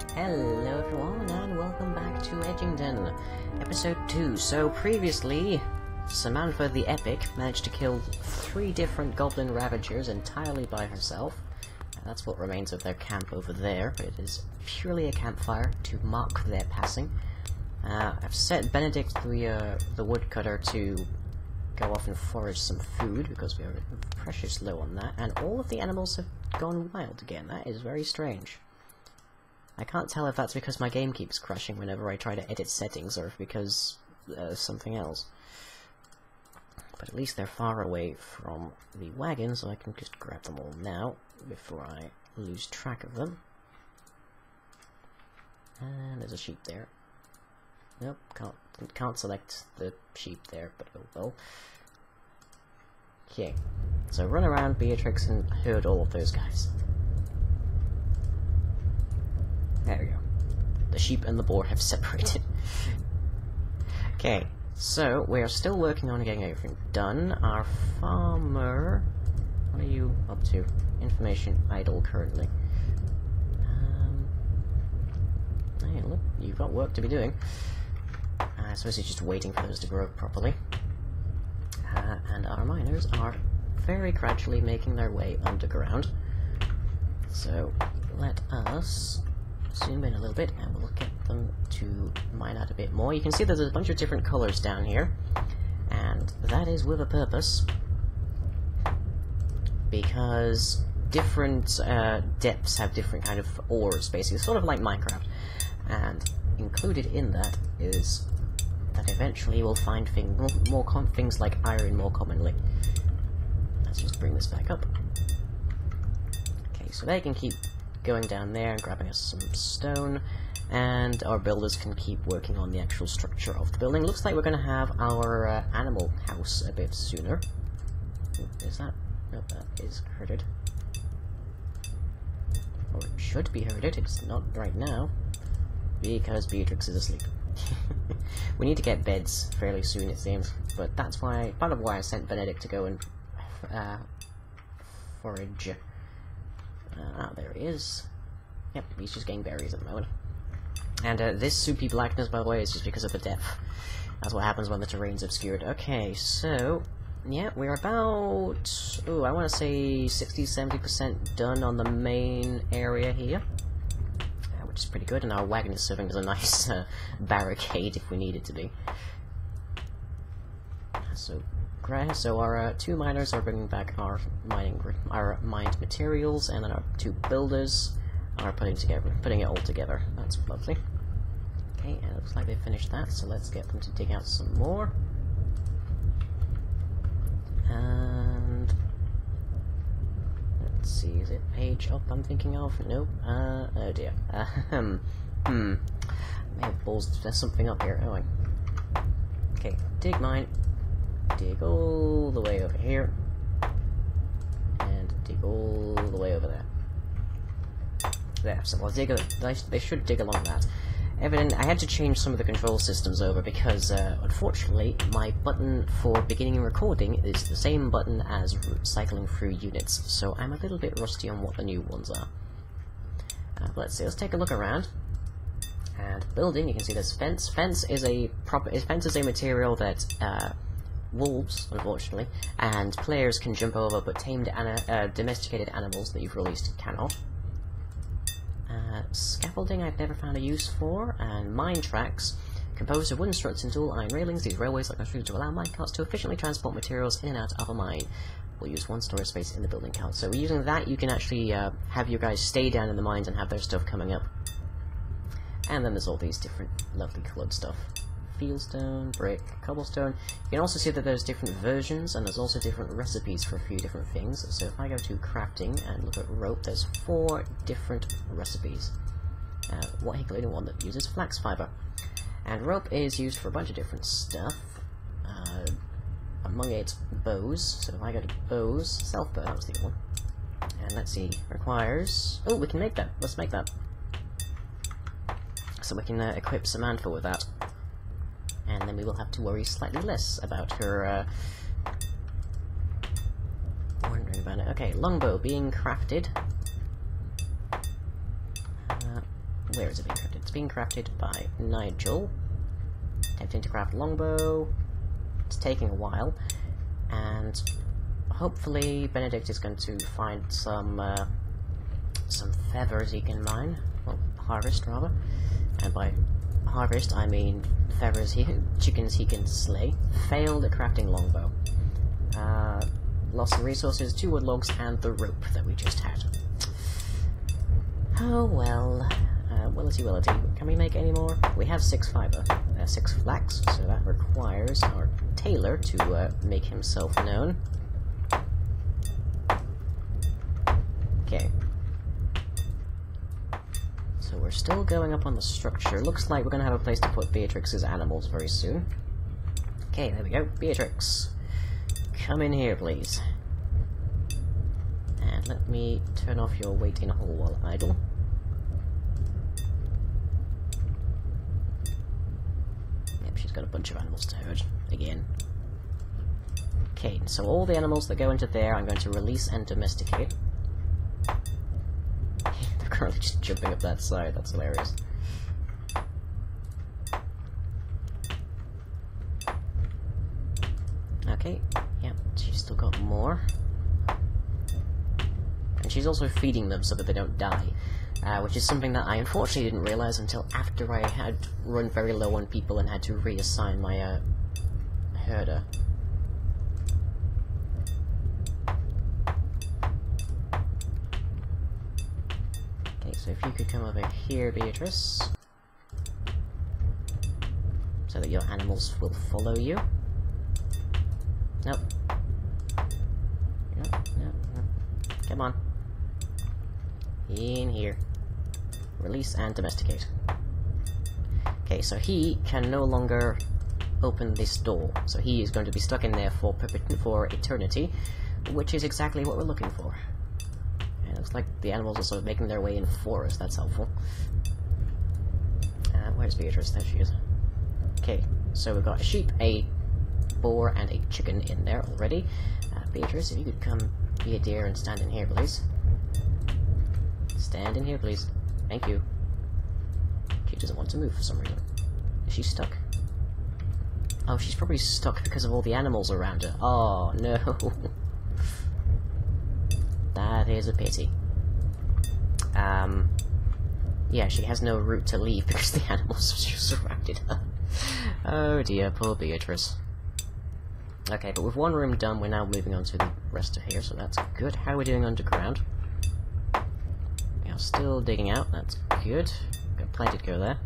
Hello everyone and welcome back to Edgington, episode 2. So previously, Samantha the Epic managed to kill 3 different goblin ravagers entirely by herself. That's what remains of their camp over there. It is purely a campfire to mark their passing. I've set Benedict the woodcutter to go off and forage some food because we are precious low on that, and all of the animals have gone wild again. That is very strange. I can't tell if that's because my game keeps crashing whenever I try to edit settings, or if because something else. But at least they're far away from the wagon, so I can just grab them all now, before I lose track of them. And there's a sheep there. Nope, can't select the sheep there, but oh well. Okay, so run around, Beatrix, and herd all of those guys. There we go. The sheep and the boar have separated. Okay, so we are still working on getting everything done. Our farmer... What are you up to? Information idle currently. Hey, look, you've got work to be doing. I suppose he's just waiting for those to grow properly. And our miners are very gradually making their way underground. So, let us zoom in a little bit and we'll get them to mine out a bit more. You can see there's a bunch of different colors down here, and that is with a purpose, because different depths have different kind of ores, basically, sort of like Minecraft, and included in that is that eventually we'll find things like iron more commonly. Let's just bring this back up. Okay, so they can keep going down there and grabbing us some stone, and our builders can keep working on the actual structure of the building. Looks like we're going to have our animal house a bit sooner. Ooh, is that? Nope, that is herded. Or it should be herded, it's not right now, because Beatrix is asleep. We need to get beds fairly soon, it seems, but that's why, part of why I sent Benedict to go and forage. There he is. Yep, he's just getting berries at the moment. And this soupy blackness, by the way, is just because of the depth. That's what happens when the terrain's obscured. Okay, so, yeah, we're about, ooh, I want to say 60-70% done on the main area here. Which is pretty good, and our wagon is serving as a nice barricade if we need it to be. So our 2 miners are bringing back our mined materials, and then our 2 builders are putting it all together. That's lovely. Okay, and it looks like they finished that, so let's get them to dig out some more. And let's see, is it page up I'm thinking of? Nope. Oh dear. May have balls. There's something up here. Oh, okay, dig mine. Dig all the way over here. And dig all the way over there. There, so we'll dig they should dig along that. I had to change some of the control systems over because, unfortunately, my button for beginning recording is the same button as cycling through units, so I'm a little bit rusty on what the new ones are. Let's see, let's take a look around. And building, you can see there's fence. Fence is a material that wolves, unfortunately, and players can jump over, but domesticated animals that you've released cannot. Scaffolding I've never found a use for, and mine tracks, composed of wooden struts and dual iron railings. These railways are constructed to allow minecarts to efficiently transport materials in and out of a mine. We'll use 1 storage space in the building cart. So using that, you can actually have your guys stay down in the mines and have their stuff coming up. And then there's all these different lovely coloured stuff. Fieldstone, brick, cobblestone. You can also see that there's different versions, and there's also different recipes for a few different things. So if I go to crafting and look at rope, there's 4 different recipes. Including one that uses flax fiber. And rope is used for a bunch of different stuff. Among it, bows. So if I go to bows, self-bow, that was the other one. And let's see, requires... Oh, we can make that. Let's make that. So we can equip Samantha with that. And then we will have to worry slightly less about her wondering about it. Okay, longbow being crafted. where is it being crafted? It's being crafted by Nigel. Attempting to craft longbow. It's taking a while, and hopefully Benedict is going to find some feathers he can mine, well, harvest rather, and by harvest I mean feathers chickens he can slay. Failed at crafting longbow. Lost some resources, 2 wood logs, and the rope that we just had. Oh well. Willity willity. Can we make any more? We have 6 fiber. 6 flax, so that requires our tailor to make himself known. Okay. So we're still going up on the structure. Looks like we're going to have a place to put Beatrix's animals very soon. Okay, there we go. Beatrix. Come in here, please. And let me turn off your wait in hole while idle. Yep, she's got a bunch of animals to herd. Again. Okay, so all the animals that go into there I'm going to release and domesticate. They're currently just jumping up that side, that's hilarious. Okay, yep, she's still got more. And she's also feeding them so that they don't die, which is something that I unfortunately didn't realize until after I had run very low on people and had to reassign my herder. Okay, so if you could come over here, Beatrice, so that your animals will follow you. Nope. Nope, nope, nope. Come on. In here. Release and domesticate. Okay, so he can no longer open this door. So he is going to be stuck in there for eternity, which is exactly what we're looking for. And it looks like the animals are sort of making their way in for us. That's helpful. Where's Beatrice? There she is. Okay, so we've got a sheep, a boar, and a chicken in there already. Beatrice, if you could come be a deer and stand in here, please. Stand in here, please. Thank you. She doesn't want to move for some reason. Is she stuck? Oh, she's probably stuck because of all the animals around her. Oh, no. That is a pity. Yeah, she has no route to leave because the animals have surrounded her. Oh dear, poor Beatrice. Okay, but with one room done, we're now moving on to the rest of here, so that's good. How are we doing underground? We are still digging out, that's good. Got plenty to go there.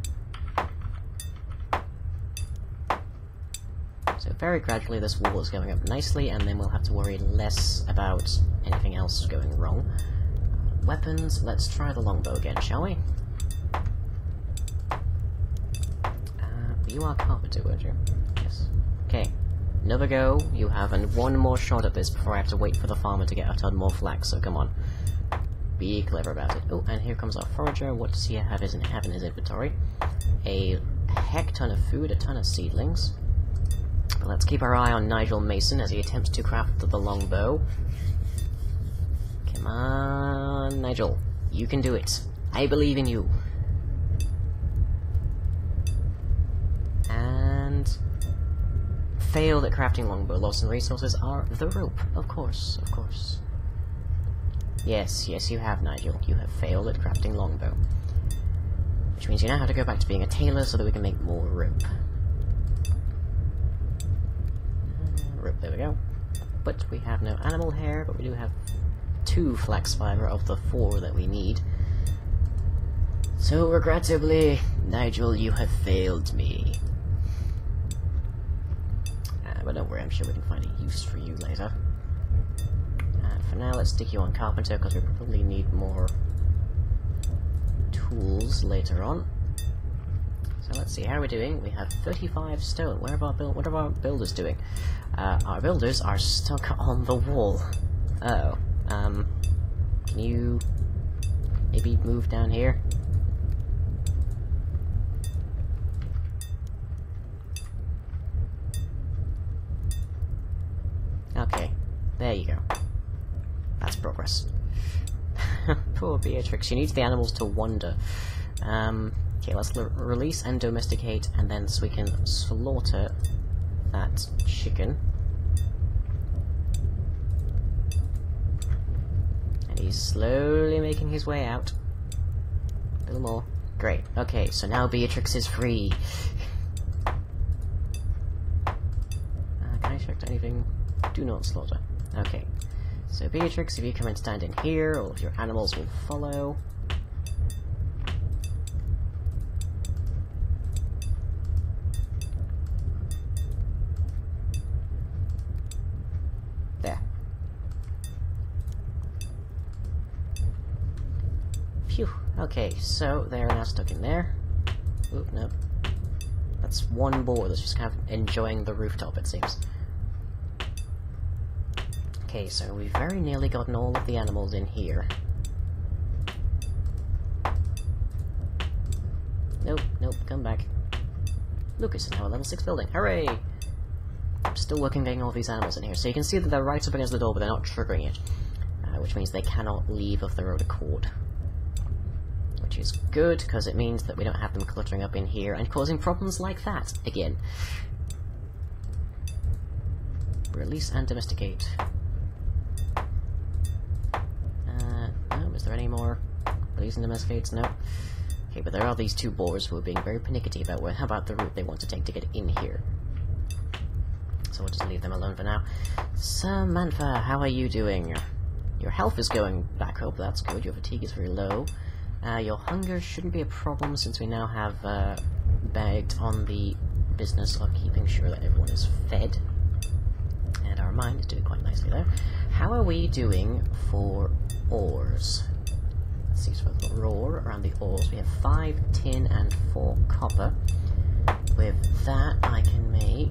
So very gradually this wall is going up nicely, and then we'll have to worry less about anything else going wrong. Weapons, let's try the longbow again, shall we? You are carpenter, weren't you? Yes. Okay. Another go, you have one more shot at this before I have to wait for the farmer to get a ton more flax, so come on. Be clever about it. Oh, and here comes our forager. What does he have in his inventory? A heck ton of food, a ton of seedlings. But let's keep our eye on Nigel Mason as he attempts to craft the longbow. Come on, Nigel. You can do it. I believe in you. And failed at crafting longbow. Lost in resources are the rope. Of course, of course. Yes, yes, you have, Nigel. You have failed at crafting longbow. Which means you now have to go back to being a tailor so that we can make more rope. Rope, there we go. But we have no animal hair, but we do have 2 flax fiber of the 4 that we need. So, regrettably, Nigel, you have failed me. But don't worry, I'm sure we can find a use for you later. For now, let's stick you on carpenter, because we probably need more tools later on. So let's see, how are we doing? We have 35 stone. What are our builders doing? Our builders are stuck on the wall. Uh-oh. Can you maybe move down here? Okay, there you go. That's progress. Poor Beatrix, she needs the animals to wander. Okay, let's release and domesticate, and then so we can slaughter that chicken. And he's slowly making his way out. A little more. Great. Okay, so now Beatrix is free. Can I check anything? Do not slaughter. Okay. So Beatrix, if you come and stand in here, all of your animals will follow. There. Phew. Okay, so they're now stuck in there. Oop, nope. That's one boar that's just kind of enjoying the rooftop, it seems. Okay, so we've very nearly gotten all of the animals in here. Nope, nope, come back. Lucas is now a level 6 building. Hooray! I'm still working on getting all these animals in here. So you can see that they're right up against the door, but they're not triggering it. Which means they cannot leave of their own accord. Which is good, because it means that we don't have them cluttering up in here and causing problems like that again. Release and domesticate. No, is there any more release and domesticates? No. Okay, but there are these two boars who are being very pernickety about how about the route they want to take to get in here. So we'll just leave them alone for now. Samantha, how are you doing? Your health is going back up, that's good. Your fatigue is very low. Your hunger shouldn't be a problem since we now have bagged on the business of keeping sure that everyone is fed. And our mind is doing quite nicely there. How are we doing for ores? Let's see, so the roar around the ores. We have 5 tin and 4 copper. With that, I can make...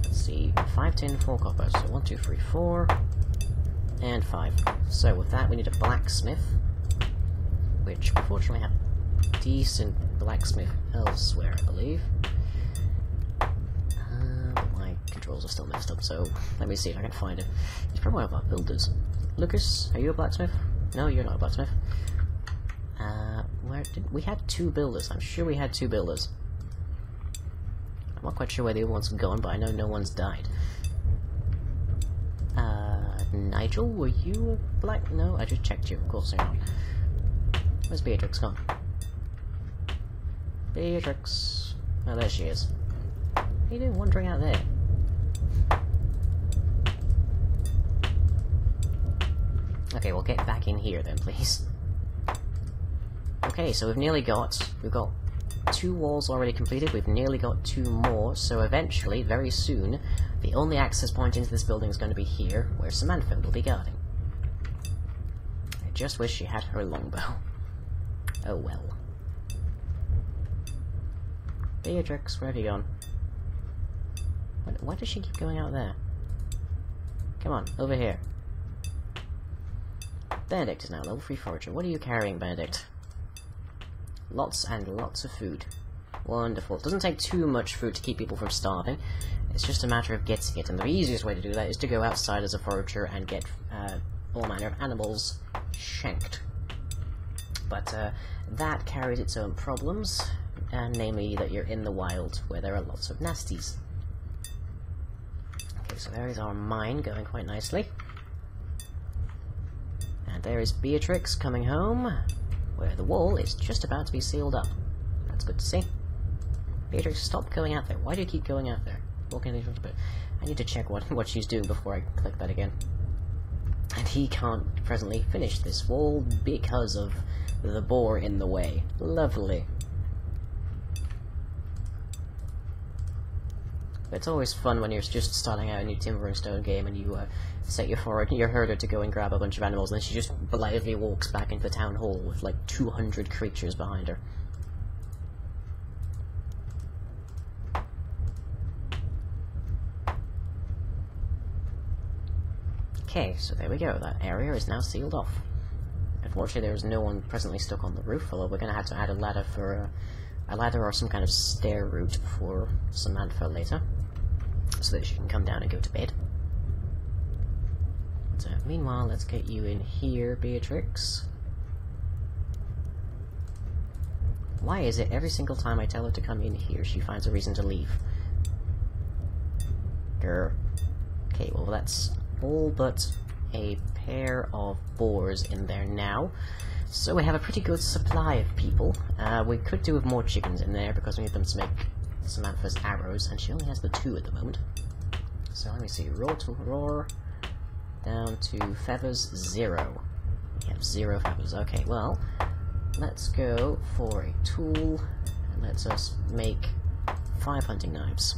let's see, 5 tin, 4 copper. So 1, 2, 3, 4... and 5. So with that we need a blacksmith, which unfortunately have decent blacksmith elsewhere, I believe. But my controls are still messed up, so let me see if I can find it. He's probably one of our builders. Lucas, are you a blacksmith? No, you're not a blacksmith. Where did we had 2 builders? I'm sure we had 2 builders. I'm not quite sure where the other ones have gone, but I know no one's died. Nigel, were you a black? No, I just checked you, of course you're not. Where's Beatrix gone? Beatrix. Oh, there she is. What are you doing wandering out there? Okay, we'll get back in here then, please. Okay, so we've got 2 walls already completed, we've nearly got 2 more, so eventually, very soon, the only access point into this building is going to be here, where Samantha will be guarding. I just wish she had her longbow. Oh well. Beatrix, where have you gone? Why does she keep going out there? Come on, over here. Benedict is now level 3 forager. What are you carrying, Benedict? Lots and lots of food. Wonderful. It doesn't take too much food to keep people from starving. It's just a matter of getting it, and the easiest way to do that is to go outside as a forager and get all manner of animals shanked. But that carries its own problems, namely that you're in the wild where there are lots of nasties. Okay, so there is our mine going quite nicely. And there is Beatrix coming home, where the wall is just about to be sealed up. That's good to see. Beatrix, stop going out there. Why do you keep going out there? I need to check what she's doing before I click that again. And he can't presently finish this wall because of the boar in the way. Lovely. It's always fun when you're just starting out in your timber and stone game and you set your herder to go and grab a bunch of animals, and then she just blithely walks back into the town hall with like 200 creatures behind her. Okay, so there we go. That area is now sealed off. Unfortunately, there is no one presently stuck on the roof, although we're going to have to add a ladder for a ladder or some kind of stair route for Samantha later, so that she can come down and go to bed. So, meanwhile, let's get you in here, Beatrix. Why is it every single time I tell her to come in here, she finds a reason to leave? Grr. Okay, well that's all but a pair of boars in there now. So we have a pretty good supply of people. We could do with more chickens in there because we need them to make Samantha's arrows, and she only has the 2 at the moment. So let me see, roar to roar, down to feathers 0. We have 0 feathers. Okay, well, let's go for a tool, and let's us make 5 hunting knives.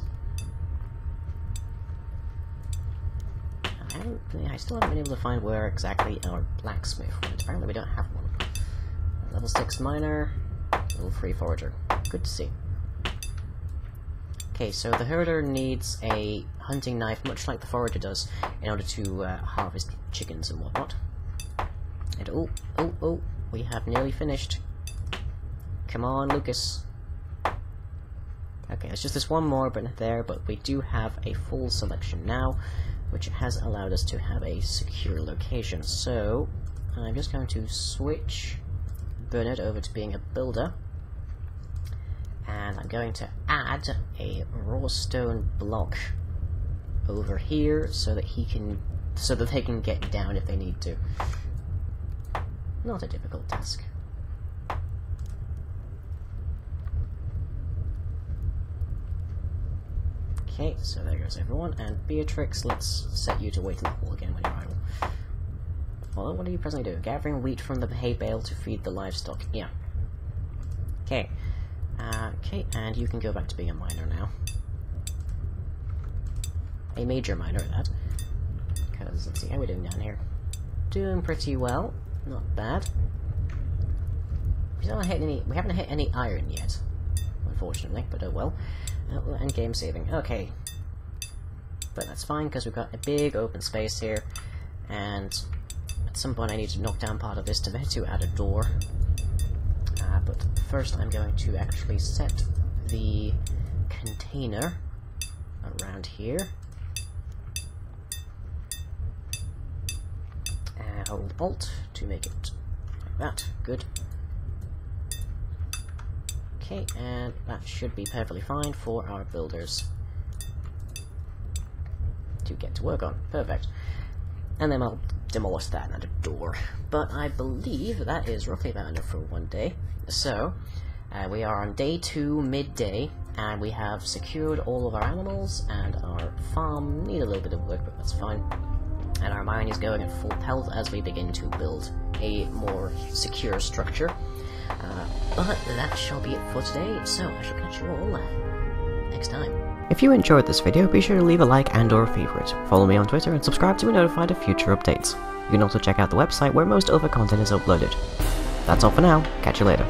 I still haven't been able to find where exactly our blacksmith went. Apparently we don't have one. Level 6 miner, level 3 forager. Good to see. Okay, so the herder needs a hunting knife, much like the forager does, in order to harvest chickens and whatnot. And oh, we have nearly finished. Come on, Lucas. Okay, there's just this one more but there, but we do have a full selection now, which has allowed us to have a secure location. So, I'm just going to switch Bernard over to being a builder, and I'm going to add a raw stone block over here so that they can get down if they need to. Not a difficult task. Okay, so there goes everyone, and Beatrix, let's set you to wait in the hall again when you're idle. Well, what are you presently doing? Gathering wheat from the hay bale to feed the livestock. Yeah. Okay. Okay, and you can go back to being a miner now. A major miner, that. Because, let's see, how are we doing down here? Doing pretty well. Not bad. We haven't hit any iron yet, unfortunately, but oh well. And game saving. Okay. But that's fine, because we've got a big open space here, and at some point I need to knock down part of this to add a door. But first I'm going to actually set the container around here. And hold Alt to make it like that. Good. Okay, and that should be perfectly fine for our builders to get to work on. Perfect. And then I'll demolish that and add a door. But I believe that is roughly about enough for one day. So, we are on day 2, midday, and we have secured all of our animals, and our farm need a little bit of work, but that's fine. And our mine is going at full pelt as we begin to build a more secure structure. But that shall be it for today, so I shall catch you all next time. If you enjoyed this video, be sure to leave a like and or a favourite. Follow me on Twitter and subscribe to be notified of future updates. You can also check out the website where most other content is uploaded. That's all for now, catch you later.